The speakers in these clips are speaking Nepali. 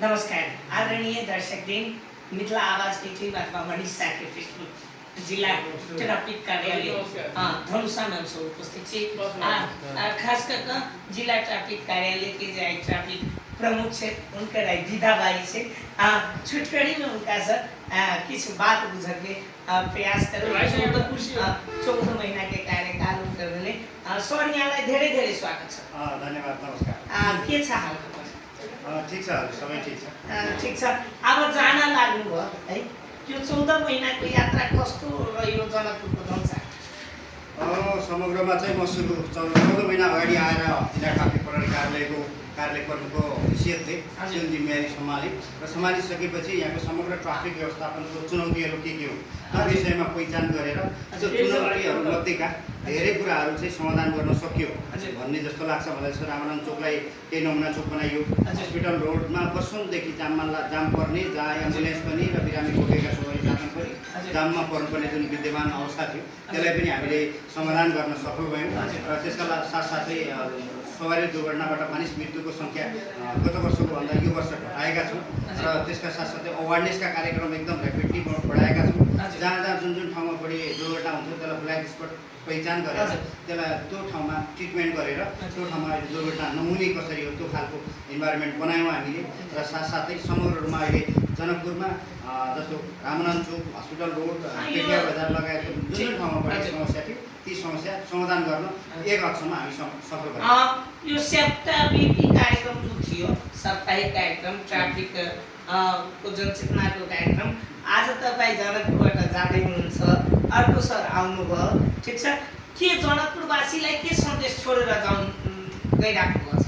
नमस्कार आदरणीय दर्शकवृन्द, मिथिला आवाज टिभीमा मणिष साके फेसबुक जिल्ला ट्राफिक कार्यालय धनुषा में उपस्थित छी। खास कर जिला ट्राफिक कार्यालय के जो ट्राफिक प्रमुख है उनका विधा बारी से छुटकड़ी में उनका सर किस बात बुझे के प्रयास करो। 14 महीना के कार्यकाल उनले सर यहाँ धेरै धेरै स्वागत छ। धन्यवाद, नमस्कार। के छ हाल खबर? ठीक छ, सबै ठीक छ। ठीक छ। अब जान लाग्नु भयो है, यो 14 महिनाको यात्रा कस्तो रह्यो जनकपुरको धनुषा? समग्रमा चाहिँ म सुरु 14 महिना अगाडि आएर जिल्ला ट्राफिक प्रहरी कार्यालय प्रमुखको हैसियत थिएँ। जुन जिम्मेवारी सम्हालिसकेपछि यहाँको समग्र ट्राफिक व्यवस्थापनको चुनौतीहरू के हो त्यो विषयमा पहिचान गरेर त्यो चुनौतीहरूमध्येका धेरै कुराहरू चाहिँ समाधान गर्न सकियो भन्ने जस्तो लाग्छ मलाई। रामनारायण चोकलाई केही नमुना चोक बनाइयो। हस्पिटल रोडमा वर्षौँदेखि जाम पर्ने, जहाँ एम्बुलेन्स पनि र बिरामी बोकेका सबै साधन पनि जाममा पर्नुपर्ने जुन विद्यमान अवस्था थियो त्यसलाई पनि हामीले समाधान गर्न सफल भयौँ। र त्यसका साथसाथै सवारी दुर्घटनाबाट मानिस मृत्युको सङ्ख्या गत वर्षको भन्दा यो वर्ष घटाएका छौँ। र त्यसका साथसाथै अवेरनेसका कार्यक्रम एकदम ऱ्यापिडली बढाएका छौँ। जहाँ जुन ठाउँमा बढी दुर्घटना हुन्छ त्यसलाई ब्ल्याक स्पट पहिचान गरेर त्यसलाई त्यो ठाउँमा ट्रिटमेन्ट गरेर त्यो ठाउँमा दुर्घटना नहुने कसरी हो त्यो खालको इन्भाइरोमेन्ट बनायौँ हामीले। र साथसाथै समग्र रूपमा अहिले जनकपुरमा जस्तो रामनारायण चोक, हस्पिटल रोड, पेटिया बजार लगायतको जुन ठाउँमा बढी समस्या थियो ती समस्या समाधान गर्न एक हदसम्म हामी सफल भयौँ। यो साप्ताहिक कार्यक्रम जो थियो, साप्ताहिक कार्यक्रम ट्राफिक को जनचेतनाको कार्यक्रम, आज तपाईँ जनकपुरबाट जाँदै हुनुहुन्छ, अर्को सर आउनुभयो, ठिक छ। के जनकपुरवासीलाई के सन्देश छोडेर गइराख्नु भएको छ?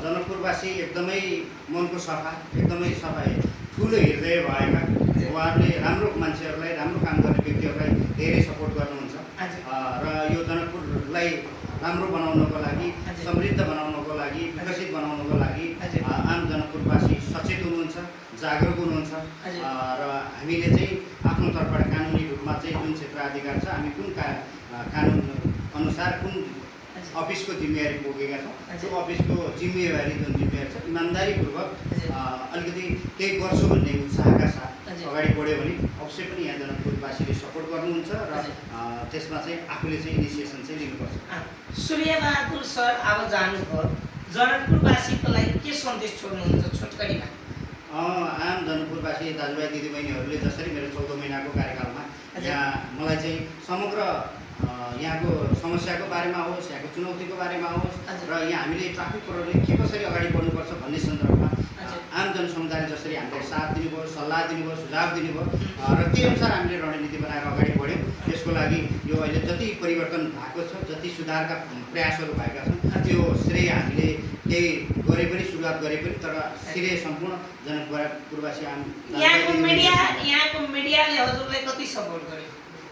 जनकपुरवासी एकदमै मनको सफा, एकदमै सफा, ठुलो हृदय भएका उहाँहरूले राम्रो मान्छेहरूलाई, राम्रो काम गर्ने व्यक्तिहरूलाई धेरै सपोर्ट गर्नुहुन्छ। र यो जनकपुरलाई राम्रो बनाउनको लागि, समृद्ध बनाउनको लागि, विकसित बनाउनको लागि आम जनकपुरवासी सचेत हुनुहुन्छ, जागरुक हुनुहुन्छ। र हामीले चाहिँ आफ्नो तर्फबाट कानुनी रूपमा चाहिँ जुन क्षेत्राधिकार छ, हामी कुन कानुन अनुसार कुन अफिसको जिम्मेवारी बोकेका छौँ त्यो अफिसको जिम्मेवारी जुन जिम्मेवारी छ इमान्दारीपूर्वक अलिकति केही गर्छु भन्ने उत्साहका साथ अगाडि बढ्यो भने अवश्य पनि यहाँ जनकपुरवासीले सपोर्ट गर्नुहुन्छ। र त्यसमा चाहिँ आफूले चाहिँ इनिसिएसन चाहिँ लिनुपर्छ। सूर्यबहादुर सर अब जानुभयो, जनकपुरवासीको लागि के सन्देश छोड्नुहुन्छ छोटकरीमा? आम जनकपुरवासी दाजुभाइ दिदीबहिनीहरूले जसरी मेरो 14 महिनाको कार्यकालमा यहाँ मलाई चाहिँ समग्र यहाँको समस्याको बारेमा होस्, यहाँको चुनौतीको बारेमा होस् र यहाँ हामीले ट्राफिक प्रहरीले के कसरी अगाडि बढ्नुपर्छ भन्ने सन्दर्भमा आम जनसमुदायले जसरी हामीलाई साथ दिनुभयो, सल्लाह दिनुभयो, सुझाव दिनुभयो र त्यही अनुसार हामीले रणनीति बनाएर अगाडि बढ्यौँ। यसको लागि यो अहिले जति परिवर्तन भएको छ, जति सुधारका प्रयासहरू भएका छन् त्यो श्रेय हामीले केही गरे पनि, सुरुवात गरे पनि, तर श्रेय सम्पूर्ण जनकपुरवासी आम यहाँको मिडियाले हजुरलाई कति सपोर्ट गर्यो?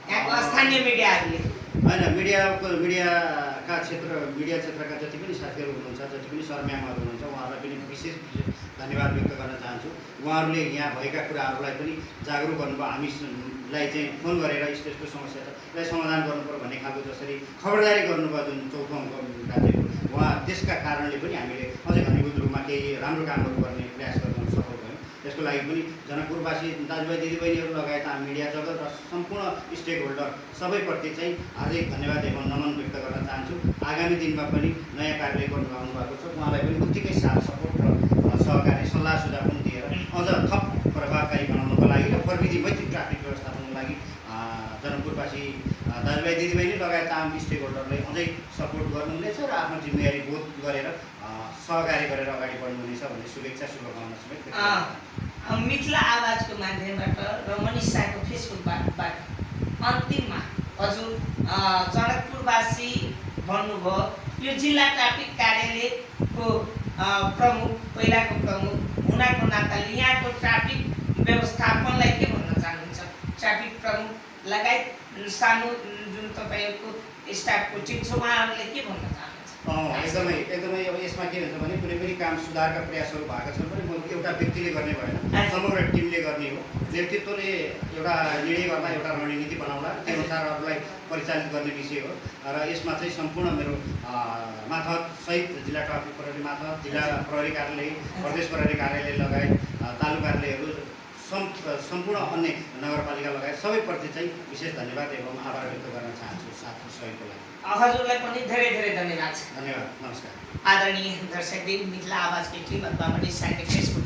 यहाँको स्थानीय मिडियाहरूले होइन, मिडियाका क्षेत्रका जति पनि साथीहरू हुनुहुन्छ, जति पनि सरम्यामहरू हुनुहुन्छ, उहाँहरूलाई पनि विशेष धन्यवाद व्यक्त गर्न चाहन्छु। उहाँहरूले यहाँ भएका कुराहरूलाई पनि जागरुक गर्नुभयो। हामीलाई चाहिँ फोन गरेर यस्तो यस्तो समस्या छ, यसलाई समाधान गर्नुपर्छ भन्ने खालको जसरी खबरदारी गर्नुभयो जुन चौथो राज्यको, उहाँ त्यसका कारणले पनि हामीले अझै घनीभूत रूपमा केही राम्रो कामहरू गर्ने प्रयास गर्न सफल भयौँ। त्यसको लागि पनि जनकपुरवासी दाजुभाइ दिदीबहिनीहरू लगायत मिडिया जगत र सम्पूर्ण स्टेक होल्डर सबैप्रति चाहिँ हार्दिक धन्यवाद एवं नमन व्यक्त गर्न चाहन्छु। आगामी दिनमा पनि नयाँ कार्यालय गर्नुभएको भएको छ, उहाँलाई पनि उत्तिकै साथ सपोर्ट र सहकारी सल्लाह सुझाव पनि दिएर अझ थप प्रभावकारी बनाउनको लागि र प्रविधि मैत्री ट्राफिक व्यवस्थापनको लागि जनकपुरवासी दाजुभाइ दिदीबहिनी लगायत आम स्टेक होल्डरले अझै सपोर्ट गर्नुहुनेछ र आफ्नो जिम्मेवारी बोध गरेर सहकारी गरेर अगाडि बढ्नुहुनेछ भन्ने शुभेच्छा शुभकामना समेत। मिथिला आवाजको माध्यमबाट र मणिष शाहको फेसबुकबाट अन्तिममा हजुर जनकपुरवासी भन्नुभयो, यो जिल्ला ट्राफिक कार्यालयको प्रमुख, पहिलाको प्रमुख हुनाको नाताले यहाँको ट्राफिक व्यवस्थापनलाई के भन्न चाहनुहुन्छ? ट्राफिक प्रमुख लगायत सानो जुन तपाईँहरूको स्टाफको टिम छ उहाँहरूले के भन्न चाहनुहुन्छ? एकदमै एकदमै अब यसमा के हुन्छ भने कुनै पनि काम सुधारका प्रयासहरू भएका छन् भने म एउटा व्यक्तिले गर्ने भएन, समग्र टिमले गर्ने हो। नेतृत्वले एउटा निर्णय गर्दा एउटा रणनीति बनाउला, त्यो अनुसार अरूलाई परिचालित गर्ने विषय हो। र यसमा चाहिँ सम्पूर्ण मेरो मातहत सहित जिल्ला ट्राफिक प्रहरी मातहत, जिल्ला प्रहरी कार्यालय, प्रदेश प्रहरी कार्यालय लगायत तालुका कार्यालयहरू सम्पूर्ण अन्य नगरपालिका लगायत सबैप्रति चाहिँ विशेष धन्यवाद एवं आभार व्यक्त गर्न चाहन्छु साथको सहयोगको लागि। हजुरलाई पनि धेरै धेरै धन्यवाद छ। धन्यवाद, नमस्कार। आदरणीय दर्शकदिन मिथिला आवाजकी टिम अथवा मनिषाके फेसबुक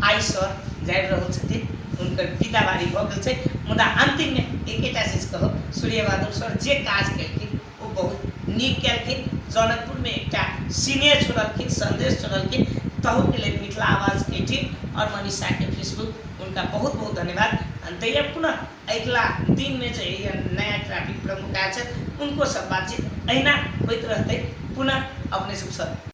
आई सर जाइब रहल छथिन, हुनकर विदाबारी भऽ गेल छै, मुदा अन्तिममे एकेटा चीज कहब, सूर्यबहादुर सर जे काज केलखिन ओ बहुत नीक केलखिन। जनकपुरमे एकटा सीनियर छोड़लखिन, संदेश छोड़लखिन, तहूके लेल मिथिला आवाजके टीम और मनीषाके फेसबुक उनका बहुत बहुत धन्यवाद दैया। पुनः अगला दिन में जो नया ट्रैफिक प्रमुख आए उनको सब बातचीत अहिना होते रहते। पुनः अपने शुभ सर।